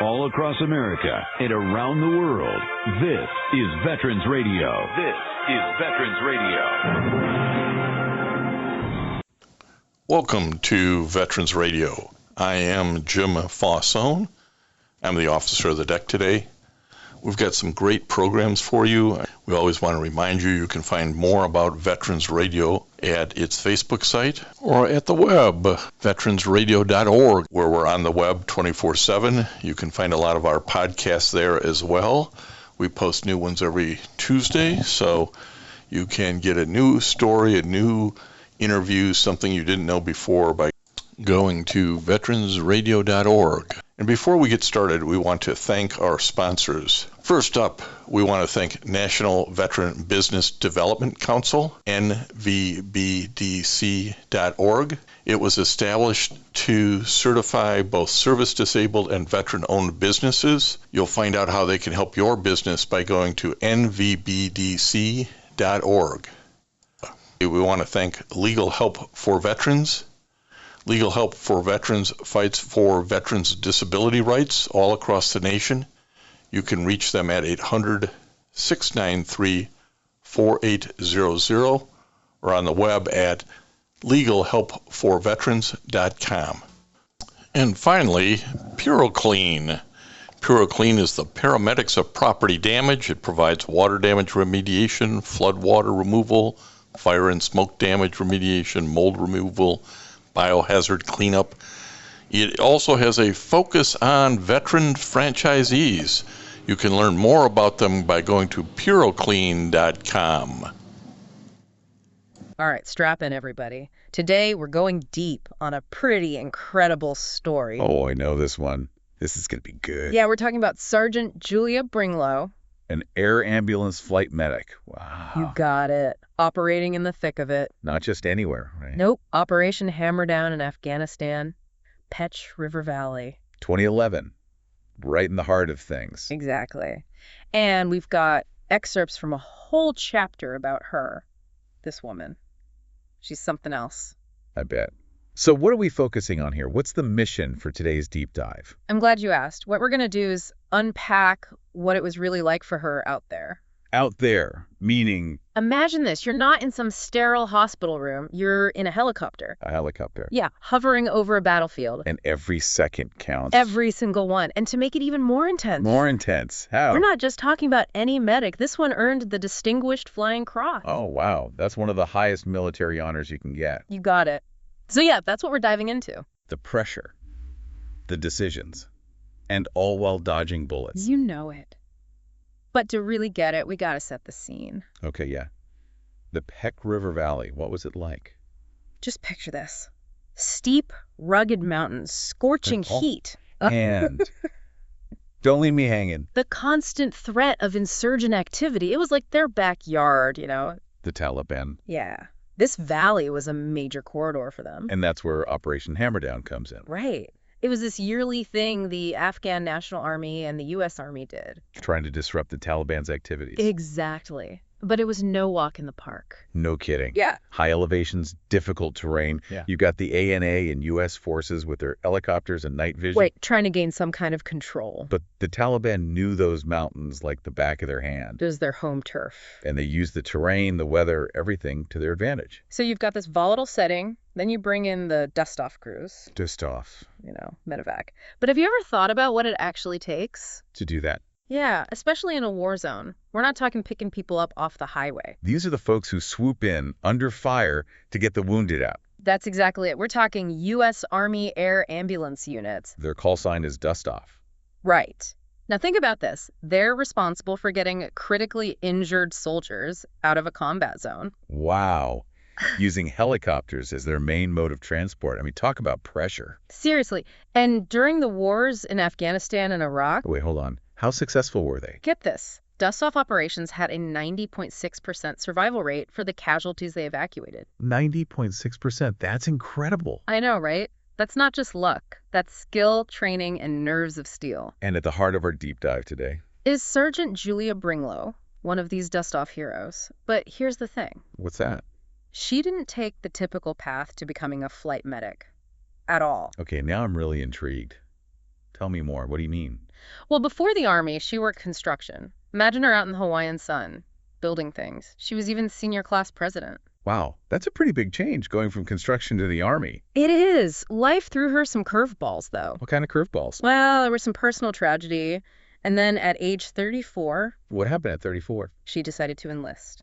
all across America and around the world. This is Veterans Radio. This is Veterans Radio. Welcome to Veterans Radio. I am Jim Fossone. I'm the officer of the deck today. We've got some great programs for you. We always want to remind you you can find more about Veterans Radio at its Facebook site or at the web, veteransradio.org, where we're on the web 24/7. You can find a lot of our podcasts there as well. We post new ones every Tuesday, so you can get a new story, a new interview, something you didn't know before by going to veteransradio.org. And before we get started, we want to thank our sponsors. First up, we want to thank National Veteran Business Development Council, nvbdc.org. It was established to certify both service-disabled and veteran-owned businesses. You'll find out how they can help your business by going to nvbdc.org. We want to thank Legal Help for Veterans. Legal Help for Veterans fights for veterans' disability rights all across the nation. You can reach them at 800-693-4800 or on the web at legalhelpforveterans.com. And finally, PuroClean. PuroClean is the paramedics of property damage. It provides water damage remediation, flood water removal, fire and smoke damage remediation, mold removal, biohazard cleanup. It also has a focus on veteran franchisees. You can learn more about them by going to puroclean.com. All right, strap in, everybody. Today, we're going deep on a pretty incredible story. Oh, I know this one. This is going to be good. Yeah, we're talking about Sergeant Julia Bringloe. An air ambulance flight medic. Wow. You got it. Operating in the thick of it. Not just anywhere, right? Nope. Operation Hammerdown in Afghanistan. Petch River Valley. 2011. Right in the heart of things. Exactly. And we've got excerpts from a whole chapter about her, this woman. She's something else. I bet. So what are we focusing on here? What's the mission for today's deep dive? I'm glad you asked. What we're going to do is unpack what it was really like for her out there. Out there, meaning? Imagine this. You're not in some sterile hospital room. You're in a helicopter. A helicopter. Yeah, hovering over a battlefield. And every second counts. Every single one. And to make it even more intense. More intense. How? We're not just talking about any medic. This one earned the Distinguished Flying Cross. Oh, wow. That's one of the highest military honors you can get. You got it. So yeah, that's what we're diving into. The pressure, the decisions, and all while dodging bullets. You know it. But to really get it, we got to set the scene. Okay, yeah. The Peck River Valley, what was it like? Just picture this. Steep, rugged mountains, scorching heat. And don't leave me hanging. The constant threat of insurgent activity. It was like their backyard, you know. The Taliban. Yeah. This valley was a major corridor for them. And that's where Operation Hammerdown comes in. Right. It was this yearly thing the Afghan National Army and the U.S. Army did. Trying to disrupt the Taliban's activities. Exactly. But it was no walk in the park. No kidding. Yeah. High elevations, difficult terrain. Yeah. You got the ANA and U.S. forces with their helicopters and night vision. Wait, trying to gain some kind of control. But the Taliban knew those mountains like the back of their hand. It was their home turf. And they used the terrain, the weather, everything to their advantage. So you've got this volatile setting. Then you bring in the dust-off crews. Dust-off. You know, Medevac. But have you ever thought about what it actually takes? To do that? Yeah, especially in a war zone. We're not talking picking people up off the highway. These are the folks who swoop in under fire to get the wounded out. That's exactly it. We're talking U.S. Army Air Ambulance units. Their call sign is Dust Off. Right. Now think about this. They're responsible for getting critically injured soldiers out of a combat zone. Wow. Using helicopters as their main mode of transport. I mean, talk about pressure. Seriously. And during the wars in Afghanistan and Iraq... Wait, hold on. How successful were they? Get this. Dust-off operations had a 90.6% survival rate for the casualties they evacuated. 90.6%. That's incredible. I know, right? That's not just luck. That's skill, training, and nerves of steel. And at the heart of our deep dive today is Sergeant Julia Bringloe, one of these dust-off heroes. But here's the thing. What's that? She didn't take the typical path to becoming a flight medic. At all. Okay, now I'm really intrigued. Tell me more. What do you mean? Well, before the Army, she worked construction. Imagine her out in the Hawaiian sun, building things. She was even senior class president. Wow, that's a pretty big change going from construction to the Army. It is. Life threw her some curveballs, though. What kind of curveballs? Well, there was some personal tragedy. And then at age 34... What happened at 34? She decided to enlist.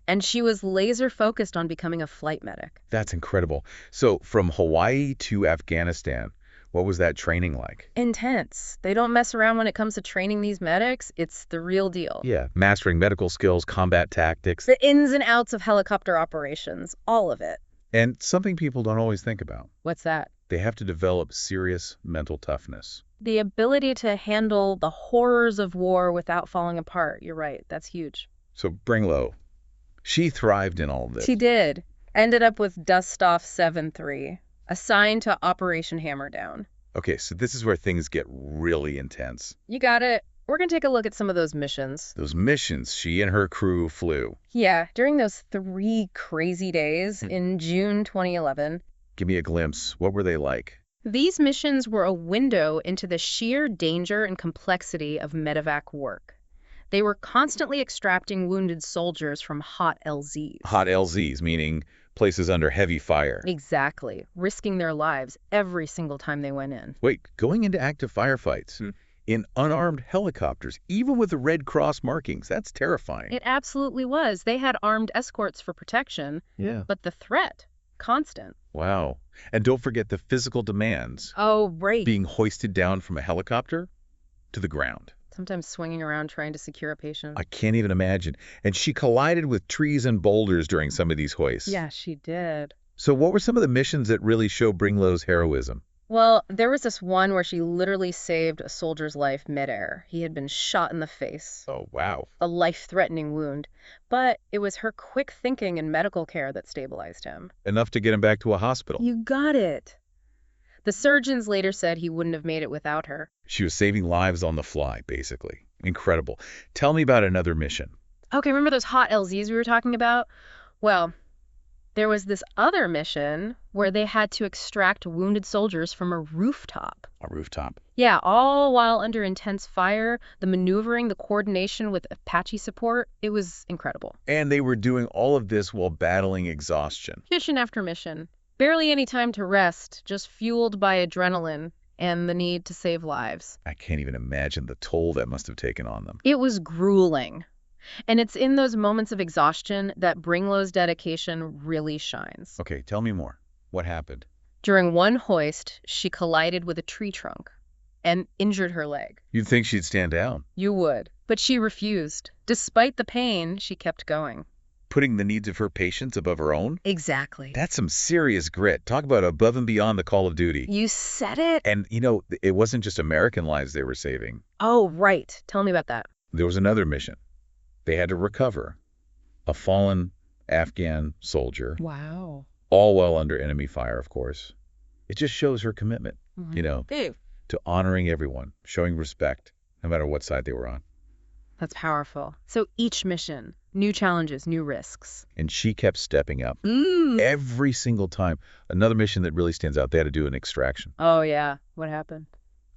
And she was laser focused on becoming a flight medic. That's incredible. So from Hawaii to Afghanistan, what was that training like? Intense. They don't mess around when it comes to training these medics. It's the real deal. Yeah, mastering medical skills, combat tactics. The ins and outs of helicopter operations, all of it. And something people don't always think about. What's that? They have to develop serious mental toughness. The ability to handle the horrors of war without falling apart. You're right. That's huge. So Bringloe, she thrived in all of this. She did. Ended up with Dust Off 7-3. Assigned to Operation Hammerdown. Okay, so this is where things get really intense. You got it. We're going to take a look at some of those missions. Those missions she and her crew flew. Yeah, during those 3 crazy days in June 2011. Give me a glimpse. What were they like? These missions were a window into the sheer danger and complexity of Medevac work. They were constantly extracting wounded soldiers from hot LZs. Hot LZs, meaning places under heavy fire. Exactly. Risking their lives every single time they went in. Wait, going into active firefights in unarmed helicopters, even with the Red Cross markings, that's terrifying. It absolutely was. They had armed escorts for protection. Yeah. But the threat, constant. Wow. And don't forget the physical demands. Oh, right. Being hoisted down from a helicopter to the ground. Sometimes swinging around trying to secure a patient. I can't even imagine. And she collided with trees and boulders during some of these hoists. Yeah, she did. So what were some of the missions that really show Bringloe's heroism? Well, there was this one where she literally saved a soldier's life midair. He had been shot in the face. Oh, wow. A life-threatening wound. But it was her quick thinking and medical care that stabilized him. Enough to get him back to a hospital. You got it. The surgeons later said he wouldn't have made it without her. She was saving lives on the fly, basically. Incredible. Tell me about another mission. Okay, remember those hot LZs we were talking about? Well, there was this other mission where they had to extract wounded soldiers from a rooftop. A rooftop? Yeah, all while under intense fire, the maneuvering, the coordination with Apache support, it was incredible. And they were doing all of this while battling exhaustion. Mission after mission. Barely any time to rest, just fueled by adrenaline and the need to save lives. I can't even imagine the toll that must have taken on them. It was grueling. And it's in those moments of exhaustion that Bringloe's dedication really shines. Okay, tell me more. What happened? During one hoist, she collided with a tree trunk and injured her leg. You'd think she'd stand down. You would. But she refused. Despite the pain, she kept going. Putting the needs of her patients above her own? Exactly. That's some serious grit. Talk about above and beyond the call of duty. You said it. And, it wasn't just American lives they were saving. Oh, right. Tell me about that. There was another mission. They had to recover a fallen Afghan soldier. Wow. All while under enemy fire, of course. It just shows her commitment, to honoring everyone, showing respect, no matter what side they were on. That's powerful. So each mission, new challenges, new risks. And she kept stepping up every single time. Another mission that really stands out, they had to do an extraction. Oh, yeah. What happened?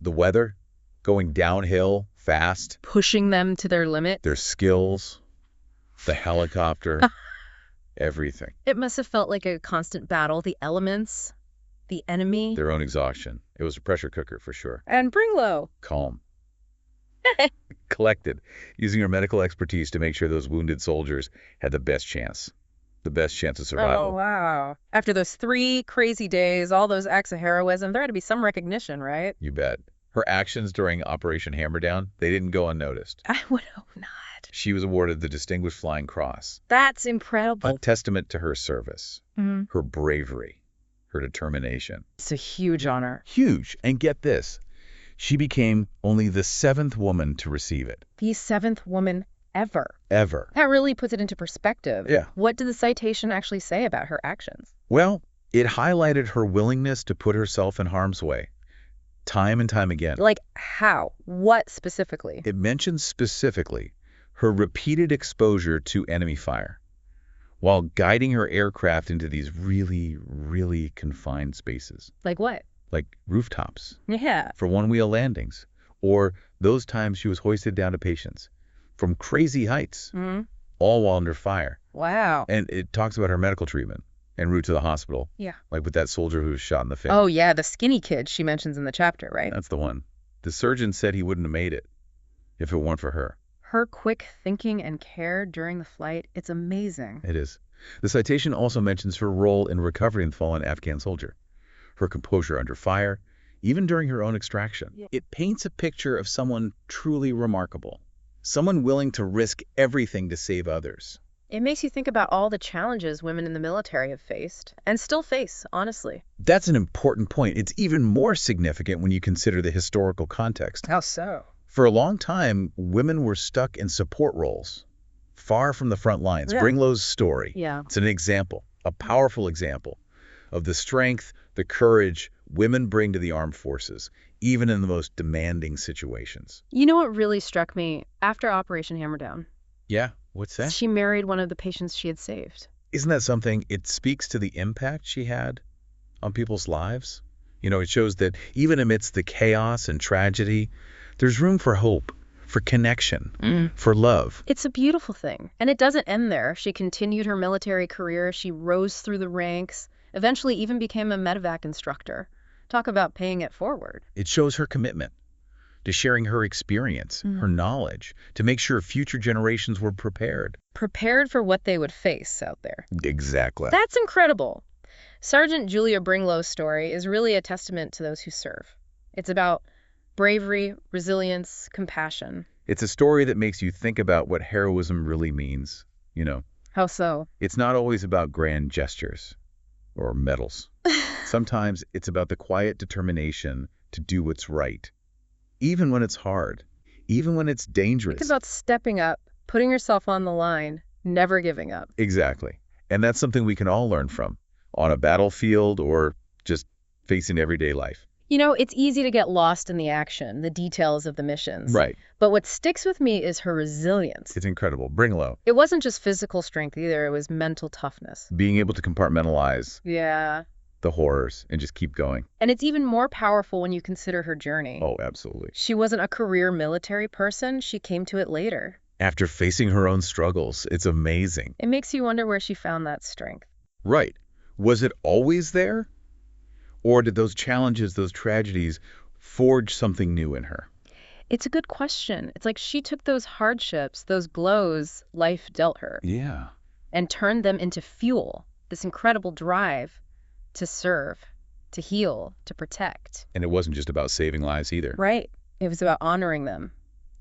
The weather, going downhill, fast. Pushing them to their limit. Their skills, the helicopter, everything. It must have felt like a constant battle. The elements, the enemy. Their own exhaustion. It was a pressure cooker for sure. And Bringloe. Calm. Collected, using her medical expertise to make sure those wounded soldiers had the best chance of survival. Oh, wow. After those 3 crazy days, all those acts of heroism, there had to be some recognition, right? You bet. Her actions during Operation Hammerdown, they didn't go unnoticed. I would hope not. She was awarded the Distinguished Flying Cross. That's incredible. A testament to her service, her bravery, her determination. It's a huge honor. Huge. And get this. She became only the 7th woman to receive it. The 7th woman ever. Ever. That really puts it into perspective. Yeah. What did the citation actually say about her actions? Well, it highlighted her willingness to put herself in harm's way, time and time again. Like how? What specifically? It mentions specifically her repeated exposure to enemy fire while guiding her aircraft into these really, really confined spaces. Like what? Like rooftops. Yeah. For one-wheel landings. Or those times she was hoisted down to patients from crazy heights, all while under fire. Wow. And it talks about her medical treatment en route to the hospital. Yeah. Like with that soldier who was shot in the face. Oh, yeah, the skinny kid she mentions in the chapter, right? That's the one. The surgeon said he wouldn't have made it if it weren't for her. Her quick thinking and care during the flight, it's amazing. It is. The citation also mentions her role in recovering the fallen Afghan soldier, her composure under fire, even during her own extraction. It paints a picture of someone truly remarkable, someone willing to risk everything to save others. It makes you think about all the challenges women in the military have faced, and still face, honestly. That's an important point. It's even more significant when you consider the historical context. How so? For a long time, women were stuck in support roles, far from the front lines. Yeah. Bringloe's story. Yeah. It's an example, a powerful example of the strength, the courage women bring to the armed forces, even in the most demanding situations. You know what really struck me? After Operation Hammerdown, Yeah, what's that? she married one of the patients she had saved. Isn't that something? It speaks to the impact she had on people's lives. You know, it shows that even amidst the chaos and tragedy, there's room for hope, for connection, for love. It's a beautiful thing. And it doesn't end there. She continued her military career. She rose through the ranks, eventually even became a Medevac instructor. Talk about paying it forward. It shows her commitment to sharing her experience, her knowledge, to make sure future generations were prepared. Prepared for what they would face out there. Exactly. That's incredible. Sergeant Julia Bringloe's story is really a testament to those who serve. It's about bravery, resilience, compassion. It's a story that makes you think about what heroism really means, you know. How so? It's not always about grand gestures or medals. Sometimes it's about the quiet determination to do what's right, even when it's hard, even when it's dangerous. It's about stepping up, putting yourself on the line, never giving up. Exactly. And that's something we can all learn from, on a battlefield or just facing everyday life. You know, it's easy to get lost in the action, the details of the missions. Right. But what sticks with me is her resilience. It's incredible. Bringloe. It wasn't just physical strength either, it was mental toughness. Being able to compartmentalize Yeah. the horrors and just keep going. And it's even more powerful when you consider her journey. Oh, absolutely. She wasn't a career military person, she came to it later. After facing her own struggles, it's amazing. It makes you wonder where she found that strength. Right. Was it always there? Or did those challenges, those tragedies, forge something new in her? It's a good question. It's like she took those hardships, those blows life dealt her, Yeah. and turned them into fuel, this incredible drive to serve, to heal, to protect. And it wasn't just about saving lives either. Right. It was about honoring them,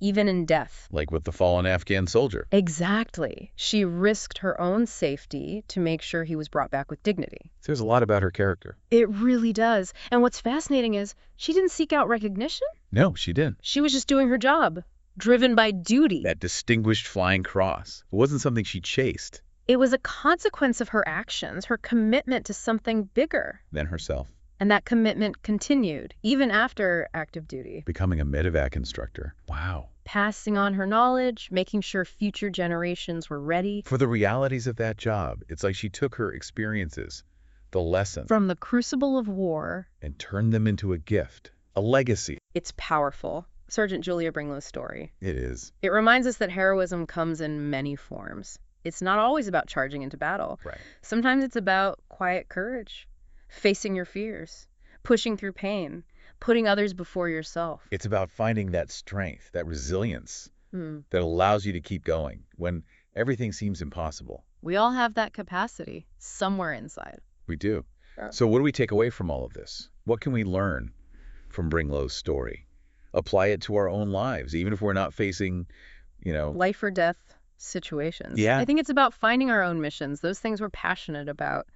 even in death. Like with the fallen Afghan soldier. Exactly. She risked her own safety to make sure he was brought back with dignity. There's a lot about her character. It really does. And what's fascinating is she didn't seek out recognition. No, she didn't. She was just doing her job, driven by duty. That distinguished flying cross. It wasn't something she chased. It was a consequence of her actions, her commitment to something bigger. Than herself. And that commitment continued, even after active duty. Becoming a Medevac instructor. Wow. Passing on her knowledge, making sure future generations were ready. For the realities of that job, it's like she took her experiences, the lessons, From the crucible of war. and turned them into a gift, a legacy. It's powerful. Sergeant Julia Bringloe's story. It is. It reminds us that heroism comes in many forms. It's not always about charging into battle. Right. Sometimes it's about quiet courage, facing your fears, pushing through pain, putting others before yourself. It's about finding that strength, that resilience that allows you to keep going when everything seems impossible. We all have that capacity somewhere inside. We do. Yeah. So what do we take away from all of this? What can we learn from Bringloe's story? Apply it to our own lives, even if we're not facing, Life or death situations. Yeah. I think it's about finding our own missions, those things we're passionate about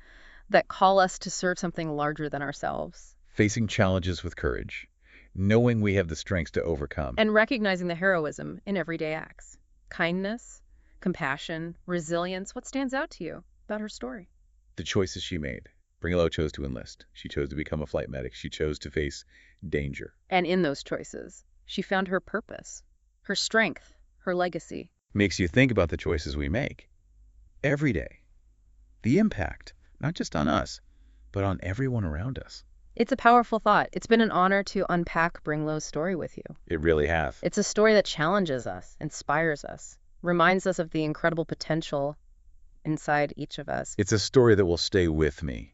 that call us to serve something larger than ourselves. facing challenges with courage, knowing we have the strengths to overcome. And recognizing the heroism in everyday acts. Kindness, compassion, resilience. What stands out to you about her story? The choices she made. Bringloe chose to enlist. She chose to become a flight medic. She chose to face danger. And in those choices, she found her purpose, her strength, her legacy. Makes you think about the choices we make every day. The impact, not just on us, but on everyone around us. It's a powerful thought. It's been an honor to unpack Bringloe's story with you. It really have. It's a story that challenges us, inspires us, reminds us of the incredible potential inside each of us. It's a story that will stay with me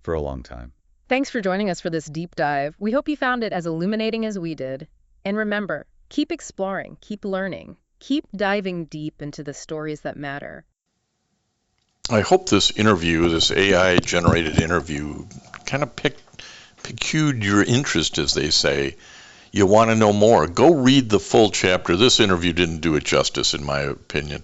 for a long time. Thanks for joining us for this deep dive. We hope you found it as illuminating as we did. And remember, keep exploring, keep learning, keep diving deep into the stories that matter. I hope this interview, this AI-generated interview, kind of piqued your interest, as they say. You want to know more. Go read the full chapter. This interview didn't do it justice, in my opinion.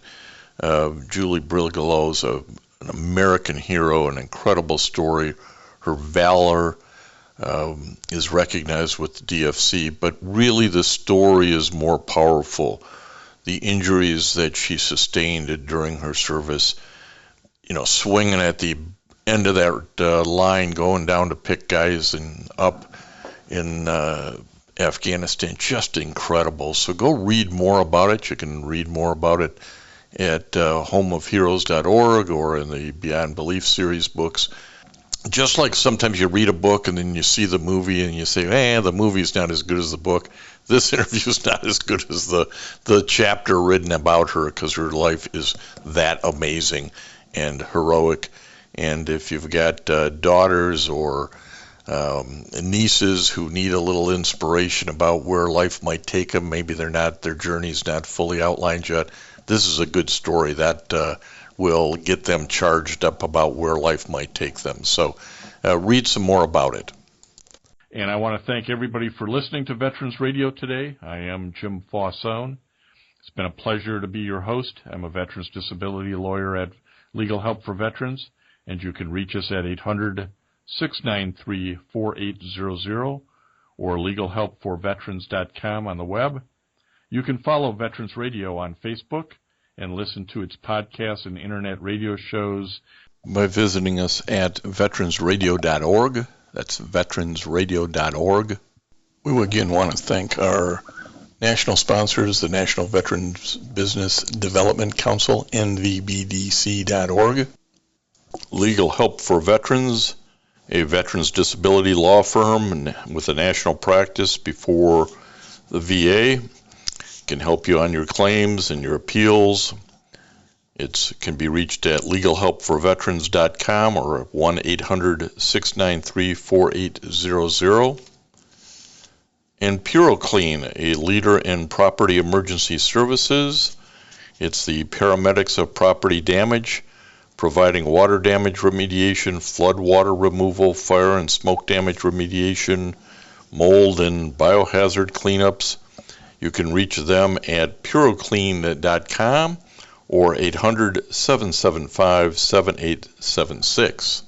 Julie Bringloe's an American hero, an incredible story. Her valor is recognized with the DFC, but really the story is more powerful. The injuries that she sustained during her service, swinging at the end of that line, going down to pick guys and up in Afghanistan, just incredible. So go read more about it. You can read more about it at homeofheroes.org or in the Beyond Belief series books. Just like sometimes you read a book and then you see the movie and you say, the movie's not as good as the book. This interview's not as good as the chapter written about her, because her life is that amazing and heroic. And if you've got daughters or nieces who need a little inspiration about where life might take them, maybe their journey's not fully outlined yet, this is a good story that will get them charged up about where life might take them. So read some more about it. And I want to thank everybody for listening to Veterans Radio today. I am Jim Faussone. It's been a pleasure to be your host. I'm a veterans disability lawyer at Legal Help for Veterans, and you can reach us at 800-693-4800 or legalhelpforveterans.com on the web. You can follow Veterans Radio on Facebook and listen to its podcasts and internet radio shows by visiting us at veteransradio.org. That's veteransradio.org. We again want to thank our national sponsors, the National Veterans Business Development Council, nvbdc.org, Legal Help for Veterans, a veterans disability law firm with a national practice before the VA, can help you on your claims and your appeals. It can be reached at legalhelpforveterans.com or 1-800-693-4800. And PuroClean, a leader in property emergency services. It's the paramedics of property damage, providing water damage remediation, flood water removal, fire and smoke damage remediation, mold and biohazard cleanups. You can reach them at puroclean.com or 800-775-7876.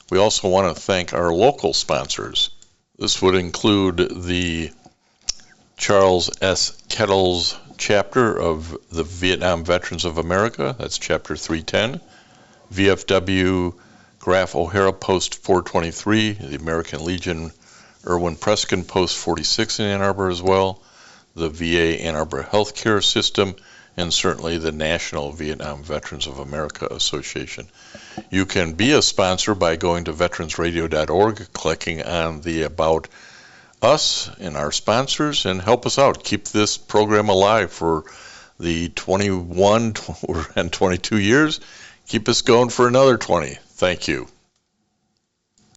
We also want to thank our local sponsors. This would include the Charles S. Kettles chapter of the Vietnam Veterans of America, that's chapter 310, VFW Graf O'Hara Post 423, the American Legion Irwin Preskin Post 46 in Ann Arbor as well, the VA Ann Arbor Healthcare System, and certainly the National Vietnam Veterans of America Association. You can be a sponsor by going to veteransradio.org, clicking on the About Us and our sponsors, and help us out. Keep this program alive for the 21 and 22 years. Keep us going for another 20. Thank you.